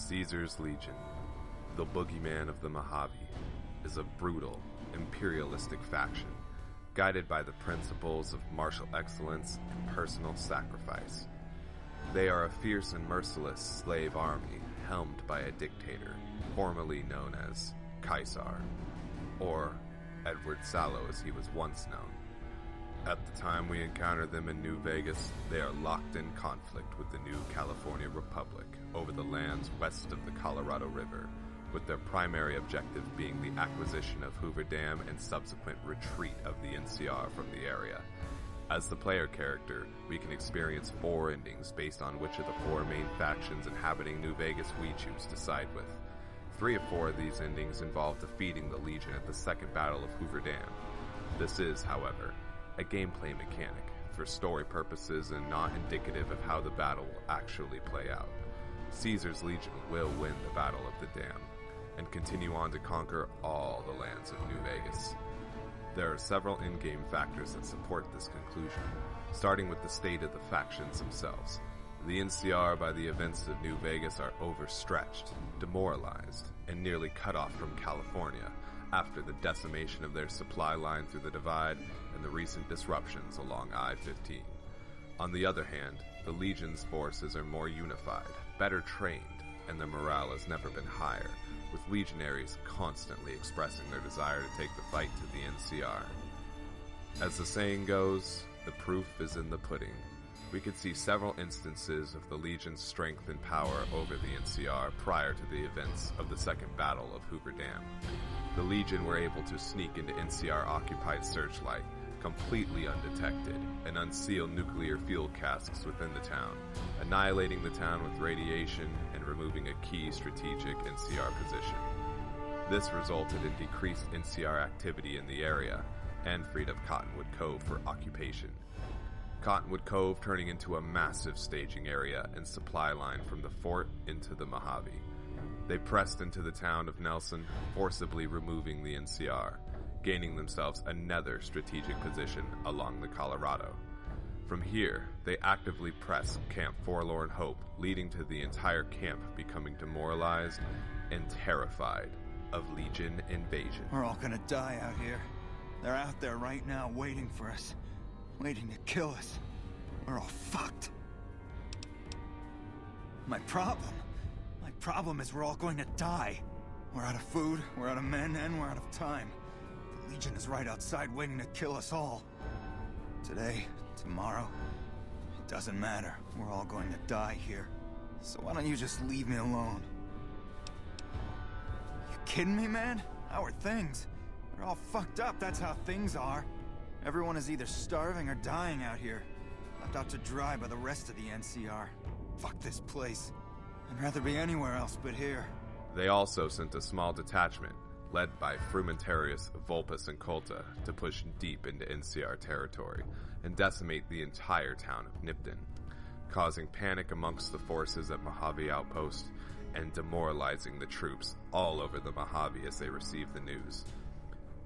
Caesar's Legion, the boogeyman of the Mojave, is a brutal, imperialistic faction, guided by the principles of martial excellence and personal sacrifice. They are a fierce and merciless slave army helmed by a dictator, formerly known as Caesar, or Edward Sallow as he was once known. At the time we encounter them in New Vegas, they are locked in conflict with the new California Republic over the lands west of the Colorado River, with their primary objective being the acquisition of Hoover Dam and subsequent retreat of the NCR from the area. As the player character, we can experience 4 endings based on which of the 4 main factions inhabiting New Vegas we choose to side with. 3 of 4 of these endings involve defeating the Legion at the Second Battle of Hoover Dam. This is, however, a gameplay mechanic for story purposes and not indicative of how the battle will actually play out. Caesar's Legion will win the Battle of the Dam and continue on to conquer all the lands of New Vegas. There are several in-game factors that support this conclusion, starting with the state of the factions themselves. The NCR, by the events of New Vegas, are overstretched, demoralized, and nearly cut off from California after the decimation of their supply line through the Divide and the recent disruptions along I-15. On the other hand, the Legion's forces are more unified, better trained, and their morale has never been higher, with legionaries constantly expressing their desire to take the fight to the NCR. As the saying goes, the proof is in the pudding. We could see several instances of the Legion's strength and power over the NCR prior to the events of the Second Battle of Hoover Dam. The Legion were able to sneak into NCR-occupied Searchlight, completely undetected, and unseal nuclear fuel casks within the town, annihilating the town with radiation and removing a key strategic NCR position. This resulted in decreased NCR activity in the area, and freed up Cottonwood Cove for occupation. Cottonwood Cove turning into a massive staging area and supply line from the fort into the Mojave. They pressed into the town of Nelson, forcibly removing the NCR, gaining themselves another strategic position along the Colorado. From here, they actively pressed Camp Forlorn Hope, leading to the entire camp becoming demoralized and terrified of Legion invasion. We're all gonna die out here. They're out there right now waiting for us. Waiting to kill us. We're all fucked. My problem is we're all going to die. We're out of food, we're out of men, and we're out of time. The Legion is right outside waiting to kill us all. Today, tomorrow, it doesn't matter. We're all going to die here. So why don't you just leave me alone? You kidding me, man? How are things? We're all fucked up, that's how things are. Everyone is either starving or dying out here, left out to dry by the rest of the NCR. Fuck this place. I'd rather be anywhere else but here. They also sent a small detachment, led by Frumentarius, Vulpus, and Colta, to push deep into NCR territory and decimate the entire town of Nipton, causing panic amongst the forces at Mojave Outpost and demoralizing the troops all over the Mojave as they received the news.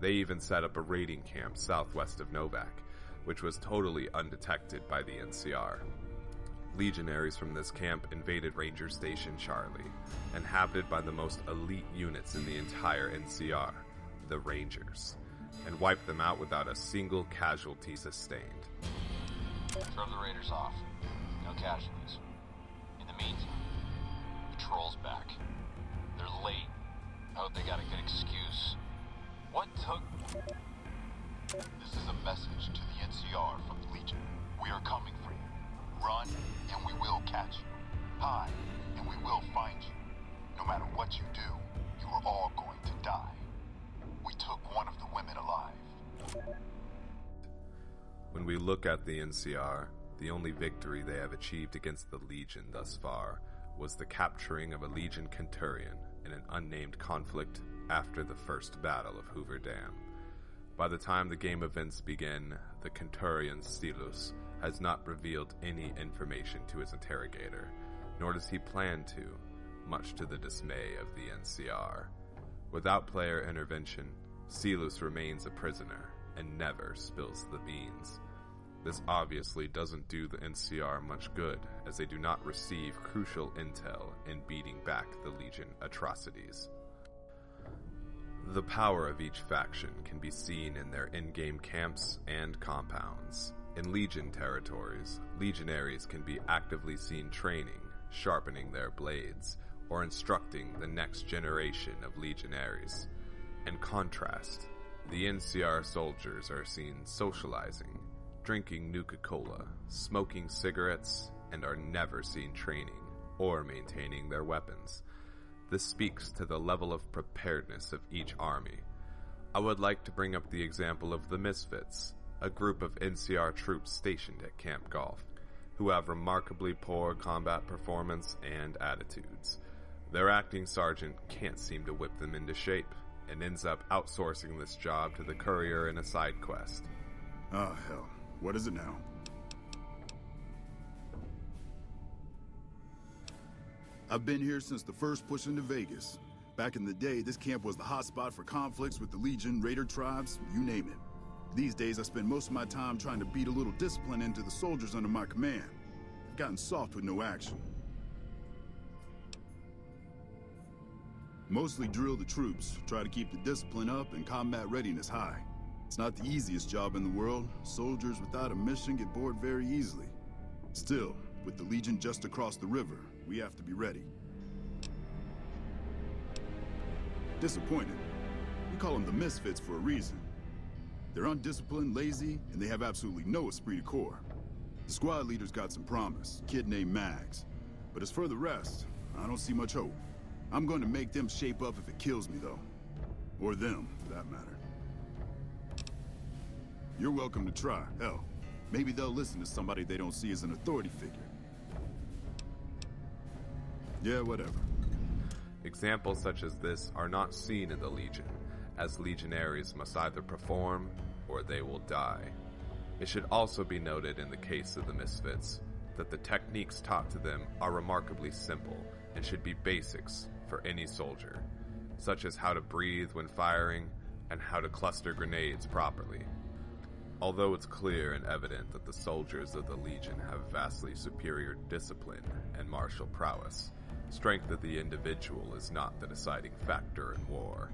They even set up a raiding camp southwest of Novak, which was totally undetected by the NCR. Legionaries from this camp invaded Ranger Station Charlie, inhabited by the most elite units in the entire NCR, the Rangers, and wiped them out without a single casualty sustained. Throw the raiders off. No casualties. In the meantime, patrol's back. They're late. I hope they got a good excuse. What took... This is a message to the NCR from the Legion. We are coming for you. Run, and we will catch you. Hide, and we will find you. No matter what you do, you are all going to die. We took one of the women alive. When we look at the NCR, the only victory they have achieved against the Legion thus far was the capturing of a Legion Centurion in an unnamed conflict after the first battle of Hoover Dam. By the time the game events begin, the Centurion Stilus has not revealed any information to his interrogator, nor does he plan to, much to the dismay of the NCR. Without player intervention, Stilus remains a prisoner and never spills the beans. This obviously doesn't do the NCR much good, as they do not receive crucial intel in beating back the Legion atrocities. The power of each faction can be seen in their in-game camps and compounds. In Legion territories, legionaries can be actively seen training, sharpening their blades, or instructing the next generation of legionaries. In contrast, the NCR soldiers are seen socializing, drinking Nuka-Cola, smoking cigarettes, and are never seen training or maintaining their weapons. This speaks to the level of preparedness of each army. I would like to bring up the example of the Misfits, a group of NCR troops stationed at Camp Golf, who have remarkably poor combat performance and attitudes. Their acting sergeant can't seem to whip them into shape, and ends up outsourcing this job to the courier in a side quest. Oh, hell. What is it now? I've been here since the first push into Vegas. Back in the day, this camp was the hotspot for conflicts with the Legion, Raider tribes, you name it. These days, I spend most of my time trying to beat a little discipline into the soldiers under my command. I've gotten soft with no action. Mostly drill the troops, try to keep the discipline up and combat readiness high. It's not the easiest job in the world. Soldiers without a mission get bored very easily. Still, with the Legion just across the river, we have to be ready. Disappointed. We call them the Misfits for a reason. They're undisciplined, lazy, and they have absolutely no esprit de corps. The squad leader's got some promise, a kid named Mags. But as for the rest, I don't see much hope. I'm going to make them shape up if it kills me, though. Or them, for that matter. You're welcome to try. Hell, maybe they'll listen to somebody they don't see as an authority figure. Yeah, whatever. Examples such as this are not seen in the Legion, as legionaries must either perform or they will die. It should also be noted in the case of the Misfits that the techniques taught to them are remarkably simple and should be basics for any soldier, such as how to breathe when firing and how to cluster grenades properly. Although it's clear and evident that the soldiers of the Legion have vastly superior discipline and martial prowess, strength of the individual is not the deciding factor in war.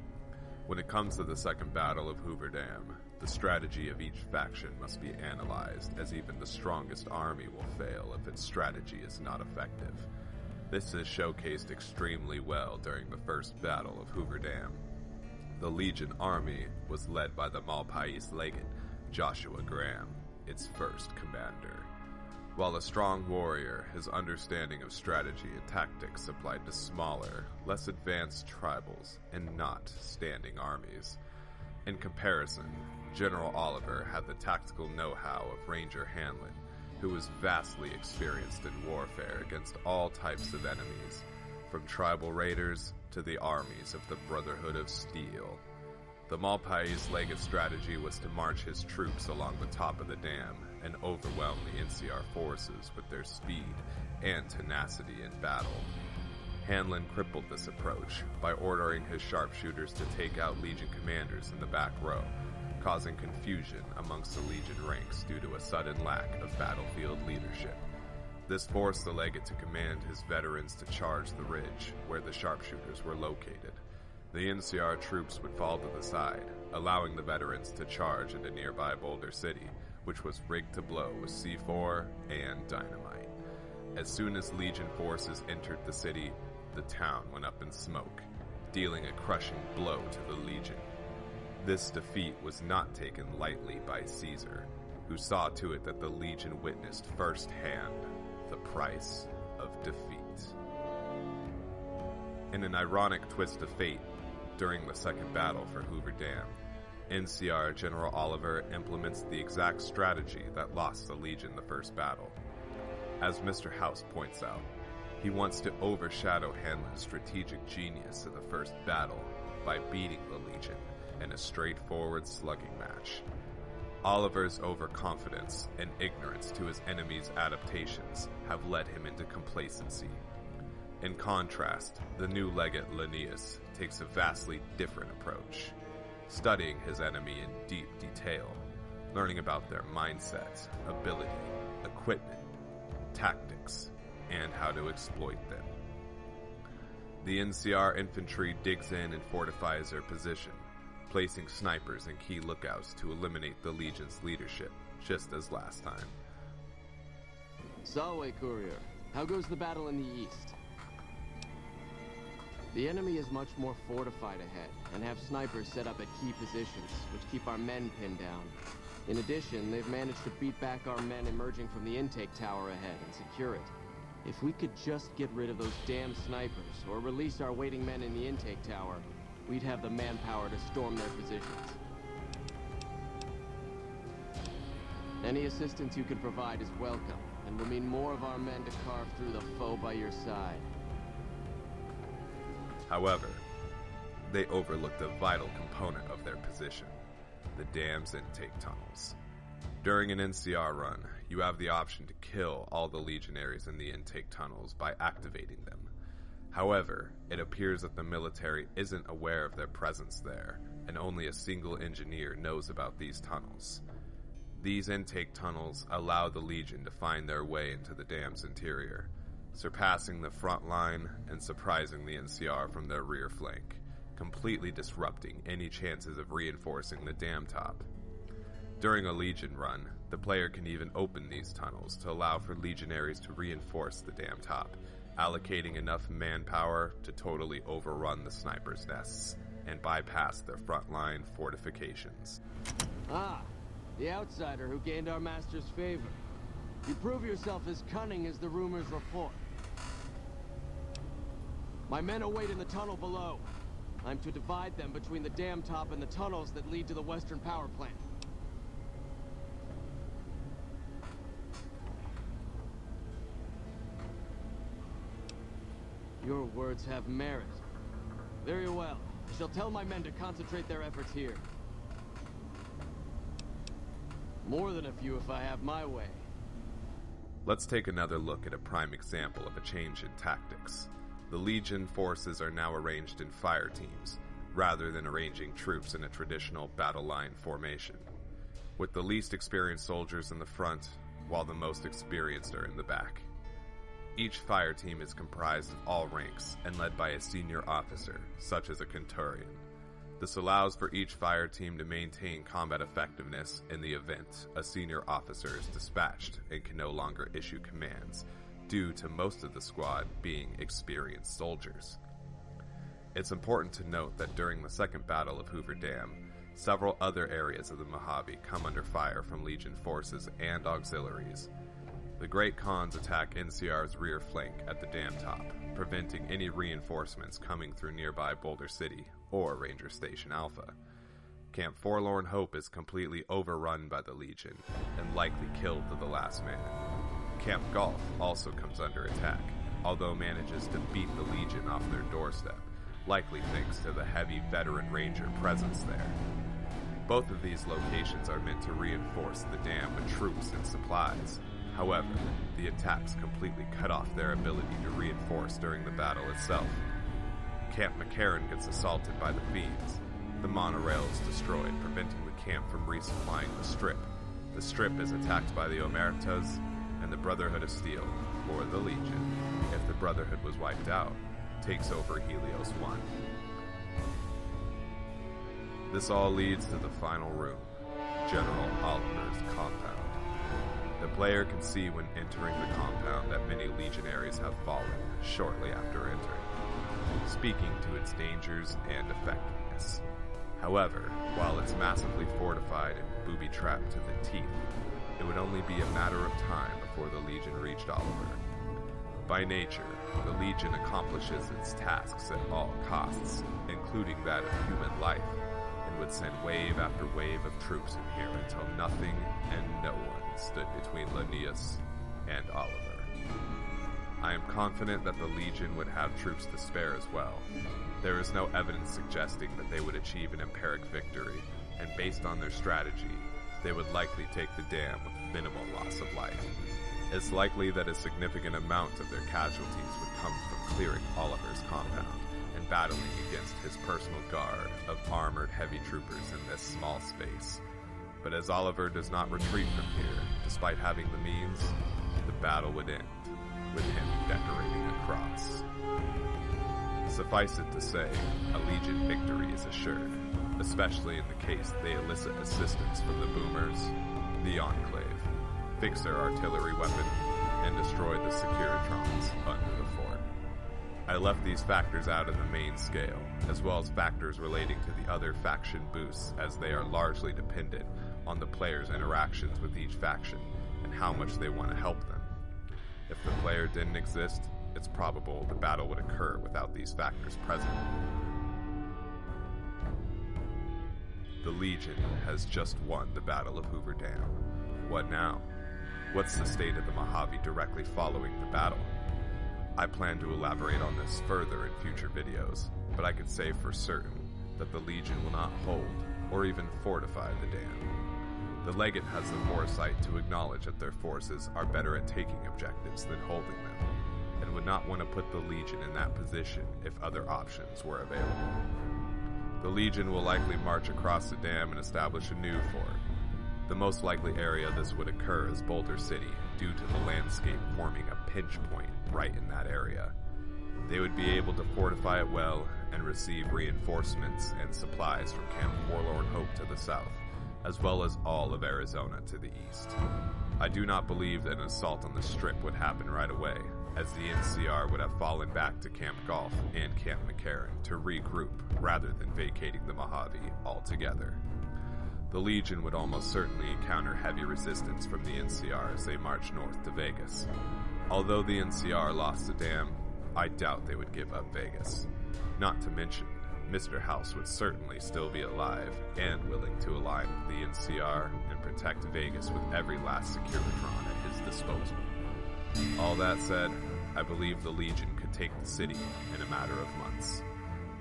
When it comes to the Second Battle of Hoover Dam, the strategy of each faction must be analyzed, as even the strongest army will fail if its strategy is not effective. This is showcased extremely well during the First Battle of Hoover Dam. The Legion army was led by the Malpais legate, Joshua Graham, its first commander. While a strong warrior, his understanding of strategy and tactics applied to smaller, less advanced tribals and not standing armies. In comparison, General Oliver had the tactical know-how of Ranger Hanlon, who was vastly experienced in warfare against all types of enemies, from tribal raiders to the armies of the Brotherhood of Steel. The Malpais legate strategy was to march his troops along the top of the dam and overwhelm the NCR forces with their speed and tenacity in battle. Hanlon crippled this approach by ordering his sharpshooters to take out Legion commanders in the back row, causing confusion amongst the Legion ranks due to a sudden lack of battlefield leadership. This forced the legate to command his veterans to charge the ridge where the sharpshooters were located. The NCR troops would fall to the side, allowing the veterans to charge into nearby Boulder City, which was rigged to blow with C4 and dynamite. As soon as Legion forces entered the city, the town went up in smoke, dealing a crushing blow to the Legion. This defeat was not taken lightly by Caesar, who saw to it that the Legion witnessed firsthand the price of defeat. In an ironic twist of fate, during the second battle for Hoover Dam, NCR General Oliver implements the exact strategy that lost the Legion the first battle. As Mr. House points out, he wants to overshadow Hanlon's strategic genius in the first battle by beating the Legion in a straightforward slugging match. Oliver's overconfidence and ignorance to his enemy's adaptations have led him into complacency. In contrast, the new legate Linnaeus takes a vastly different approach, studying his enemy in deep detail. learning about their mindset, ability, equipment, tactics, and how to exploit them. The NCR infantry digs in and fortifies their position, placing snipers and key lookouts to eliminate the Legion's leadership, just as last time. Solway Courier, how goes the battle in the east? The enemy is much more fortified ahead, and have snipers set up at key positions, which keep our men pinned down. In addition, they've managed to beat back our men emerging from the intake tower ahead and secure it. If we could just get rid of those damn snipers, or release our waiting men in the intake tower, we'd have the manpower to storm their positions. Any assistance you can provide is welcome, and will mean more of our men to carve through the foe by your side. However, they overlooked a vital component of their position, the dam's intake tunnels. During an NCR run, you have the option to kill all the legionaries in the intake tunnels by activating them. However, it appears that the military isn't aware of their presence there, and only a single engineer knows about these tunnels. These intake tunnels allow the Legion to find their way into the dam's interior, surpassing the front line and surprising the NCR from their rear flank, completely disrupting any chances of reinforcing the dam top. During a Legion run, the player can even open these tunnels to allow for legionaries to reinforce the dam top, allocating enough manpower to totally overrun the snipers' nests and bypass their frontline fortifications. Ah, the outsider who gained our master's favor. You prove yourself as cunning as the rumors report. My men await in the tunnel below. I'm to divide them between the dam top and the tunnels that lead to the western power plant. Your words have merit. Very well. I shall tell my men to concentrate their efforts here. More than a few if I have my way. Let's take another look at a prime example of a change in tactics. The Legion forces are now arranged in fire teams, rather than arranging troops in a traditional battle line formation, with the least experienced soldiers in the front, while the most experienced are in the back. Each fire team is comprised of all ranks and led by a senior officer, such as a Centurion. This allows for each fire team to maintain combat effectiveness in the event a senior officer is dispatched and can no longer issue commands, due to most of the squad being experienced soldiers. It's important to note that during the Second Battle of Hoover Dam, several other areas of the Mojave come under fire from Legion forces and auxiliaries. The Great Khans attack NCR's rear flank at the dam top, preventing any reinforcements coming through nearby Boulder City or Ranger Station Alpha. Camp Forlorn Hope is completely overrun by the Legion and likely killed to the last man. Camp Golf also comes under attack, although manages to beat the Legion off their doorstep, likely thanks to the heavy veteran ranger presence there. Both of these locations are meant to reinforce the dam with troops and supplies. However, the attacks completely cut off their ability to reinforce during the battle itself. Camp McCarran gets assaulted by the Fiends. The monorail is destroyed, preventing the camp from resupplying the Strip. The Strip is attacked by the Omertas and the Brotherhood of Steel, or the Legion, if the Brotherhood was wiped out, takes over Helios 1. This all leads to the final room, General Oliver's compound. The player can see when entering the compound that many legionaries have fallen shortly after entering, speaking to its dangers and effectiveness. However, while it's massively fortified and booby-trapped to the teeth, it would only be a matter of time before the Legion reached Oliver. By nature, the Legion accomplishes its tasks at all costs, including that of human life, and would send wave after wave of troops in here until nothing and no one stood between Linnaeus and Oliver. I am confident that the Legion would have troops to spare as well. There is no evidence suggesting that they would achieve an empiric victory, and based on their strategy, they would likely take the dam with minimal loss of life. It's likely that a significant amount of their casualties would come from clearing Oliver's compound and battling against his personal guard of armored heavy troopers in this small space. But as Oliver does not retreat from here, despite having the means, the battle would end with him decorating a cross. Suffice it to say, a Legion victory is assured, especially in the case they elicit assistance from the Boomers, the Enclave, fix their artillery weapon, and destroy the Securitrons under the fort. I left these factors out of the main scale, as well as factors relating to the other faction boosts, as they are largely dependent on the player's interactions with each faction and how much they want to help them. If the player didn't exist, it's probable the battle would occur without these factors present. The Legion has just won the Battle of Hoover Dam. What now? What's the state of the Mojave directly following the battle? I plan to elaborate on this further in future videos, but I can say for certain that the Legion will not hold or even fortify the dam. The Legate has the foresight to acknowledge that their forces are better at taking objectives than holding them, and would not want to put the Legion in that position if other options were available. The Legion will likely march across the dam and establish a new fort. The most likely area this would occur is Boulder City, due to the landscape forming a pinch point right in that area. They would be able to fortify it well and receive reinforcements and supplies from Camp Forlorn Hope to the south, as well as all of Arizona to the east. I do not believe that an assault on the Strip would happen right away, as the NCR would have fallen back to Camp Golf and Camp McCarran to regroup rather than vacating the Mojave altogether. The Legion would almost certainly encounter heavy resistance from the NCR as they march north to Vegas. Although the NCR lost the dam, I doubt they would give up Vegas. Not to mention, Mr. House would certainly still be alive and willing to align with the NCR and protect Vegas with every last Securitron at his disposal. All that said, I believe the Legion could take the city in a matter of months.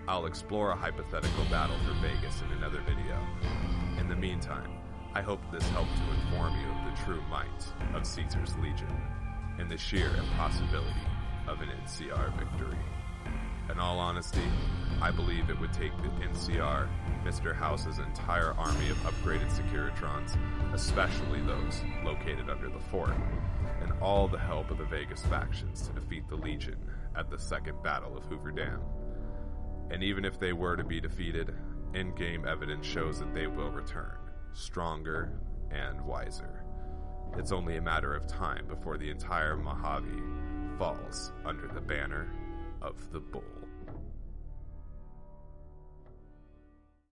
I'll explore a hypothetical battle for Vegas in another video. In the meantime, I hope this helped to inform you of the true might of Caesar's Legion and the sheer impossibility of an NCR victory. In all honesty, I believe it would take the NCR, Mr. House's entire army of upgraded Securitrons, especially those located under the fort, and all the help of the Vegas factions to defeat the Legion at the Second Battle of Hoover Dam. And even if they were to be defeated, in-game evidence shows that they will return, stronger and wiser. It's only a matter of time before the entire Mojave falls under the banner of the Bull.